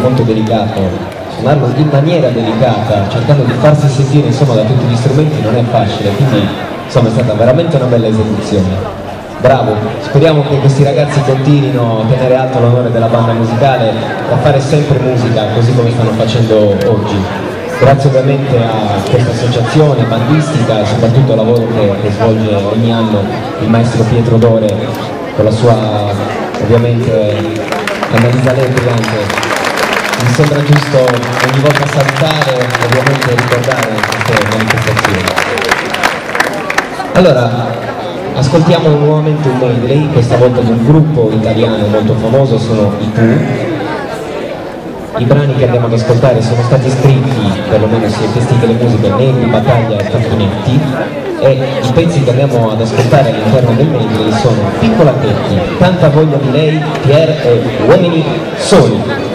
molto delicato, suonarlo in maniera delicata, cercando di farsi sentire insomma da tutti gli strumenti non è facile, quindi insomma è stata veramente una bella esecuzione. Bravo, speriamo che questi ragazzi continuino a tenere alto l'onore della banda musicale e a fare sempre musica così come stanno facendo oggi. Grazie ovviamente a questa associazione bandistica e soprattutto al lavoro che svolge ogni anno il maestro Pietro Dore con la sua ovviamente Annalisa Lepri anche. Mi sembra giusto ogni volta salutare e ovviamente ricordare queste manifestazioni. Allora, ascoltiamo nuovamente un medley, questa volta di un gruppo italiano molto famoso, sono i Pooh. I brani che andiamo ad ascoltare sono stati scritti, perlomeno sia i testi che le musiche, Negri, Battaglia e Facchinetti, e i pezzi che andiamo ad ascoltare all'interno del medley sono Piccola Tetti, Tanta voglia di lei, Pierre e Uomini Soli.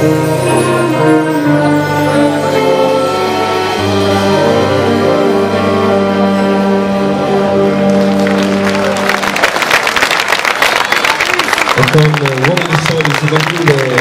Con Uomini Soli si conclude